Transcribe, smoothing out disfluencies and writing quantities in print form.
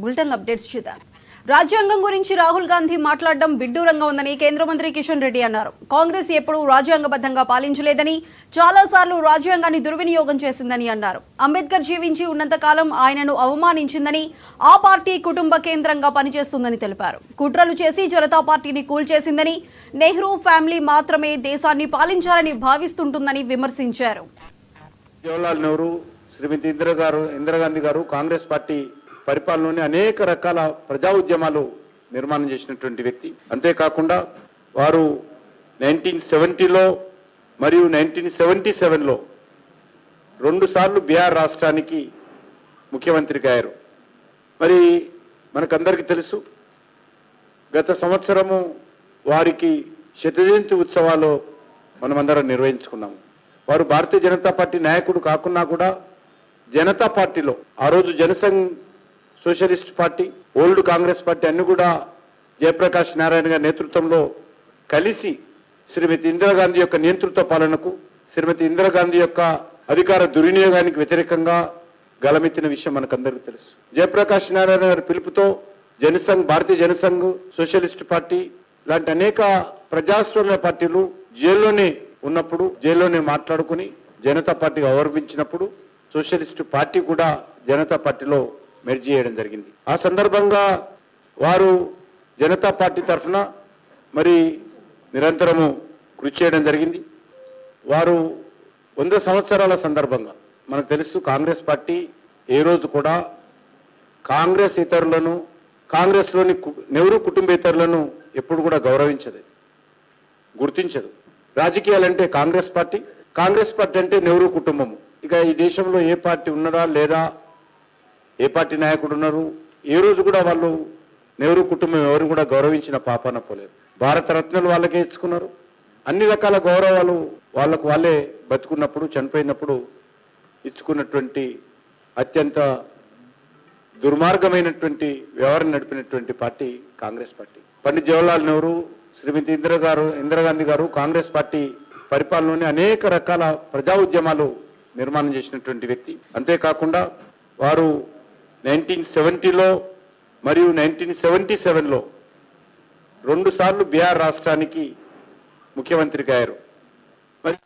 Bulletin updates చూద్దాం. రాజ్యాంగం గురించి రాహుల్ గాంధీ మాట్లాడడం విడ్డూరంగా ఉందని కేంద్ర మంత్రి కిషన్ రెడ్డి అన్నారు. కాంగ్రెస్ ఎప్పుడూ రాజ్యాంగబద్ధంగా పాలించలేదని, చాలాసార్లు రాజ్యాంగాన్ని దుర్వినియోగం చేసిందని అన్నారు. అంబేద్కర్ జీవించి ఉన్నంతకాలం ఆయనను అవమానించిందని, ఆ పార్టీ కుటుంబ కేంద్రంగా పనిచేస్తుందని తెలిపారు. కుట్రలు చేసి జనతా పార్టీని కూల్చేసిందని, నెహ్రూ ఫ్యామిలీ మాత్రమే దేశాన్ని పాలించాలని భావిస్తుంటుందని విమర్శించారు. జవహర్లాల్ నెహ్రూ, శ్రీమతి ఇందిరాగాంధీ గారు కాంగ్రెస్ పార్టీ పరిపాలనలోని అనేక రకాల ప్రజా ఉద్యమాలు నిర్మాణం చేసినటువంటి వ్యక్తి. అంతేకాకుండా వారు 1970లో మరియు 1977లో 2 సార్లు బీహార్ రాష్ట్రానికి ముఖ్యమంత్రిగా అయ్యారు. మరి మనకందరికీ తెలుసు, గత సంవత్సరము వారికి శతజయంతి ఉత్సవాలు మనమందరం నిర్వహించుకున్నాము. వారు భారతీయ జనతా పార్టీ నాయకుడు కాకున్నా కూడా జనతా పార్టీలో ఆ రోజు Jan Sangh, socialist party, old Congress party అన్ని కూడా జయప్రకాష్ నారాయణ గారి నేతృత్వంలో కలిసి శ్రీమతి ఇందిరాగాంధీ యొక్క నేతృత్వ పాలనకు, శ్రీమతి ఇందిరాగాంధీ యొక్క అధికార దుర్వినియోగానికి వ్యతిరేకంగా గలమెత్తిన విషయం మనకందరికీ తెలుసు. జయప్రకాష్ నారాయణ గారి పిలుపుతో జనసంఘ్, భారతీయ జనసంఘ్, సోషలిస్ట్ పార్టీ లాంటి అనేక ప్రజాస్వామ్య పార్టీలు జైల్లోనే ఉన్నప్పుడు, జైల్లోనే మాట్లాడుకుని జనతా పార్టీగా అవలంబించినప్పుడు సోషలిస్ట్ పార్టీ కూడా జనతా పార్టీలో మెర్జ్ చేయడం జరిగింది. ఆ సందర్భంగా వారు జనతా పార్టీ తరఫున మరి నిరంతరము కృషి చేయడం జరిగింది. వారు 100 సంవత్సరాల సందర్భంగా మనకు తెలుసు, కాంగ్రెస్ పార్టీ ఏ రోజు కూడా కాంగ్రెస్ ఇతరులను, కాంగ్రెస్లోని నెహ్రూ కుటుంబేతరులను ఎప్పుడు కూడా గౌరవించదు, గుర్తించదు. రాజకీయాలంటే కాంగ్రెస్ పార్టీ, కాంగ్రెస్ పార్టీ అంటే నెహ్రూ కుటుంబము. ఇక ఈ దేశంలో ఏ పార్టీ ఉన్నదా లేదా, ఏ పార్టీ నాయకుడు ఉన్నారు, ఏ రోజు కూడా వాళ్ళు నెహ్రూ కుటుంబం ఎవరు కూడా గౌరవించిన పాపాన పోలేదు. భారత రత్నాలు వాళ్ళకే ఇచ్చుకున్నారు. అన్ని రకాల గౌరవాలు వాళ్ళకు వాళ్ళే బతుకున్నప్పుడు, చనిపోయినప్పుడు ఇచ్చుకున్నటువంటి అత్యంత దుర్మార్గమైనటువంటి వ్యవహారం నడిపినటువంటి పార్టీ కాంగ్రెస్ పార్టీ. పండిత్ జవహర్లాల్ నెహ్రూ, శ్రీమతి ఇందిరాగాంధీ గారు కాంగ్రెస్ పార్టీ పరిపాలనలోని అనేక రకాల ప్రజా ఉద్యమాలు నిర్మాణం చేసినటువంటి వ్యక్తి. అంతేకాకుండా వారు 1970లో మరియు 1977లో 2 సార్లు బీహార్ రాష్ట్రానికి ముఖ్యమంత్రిగా అయ్యారు. మరి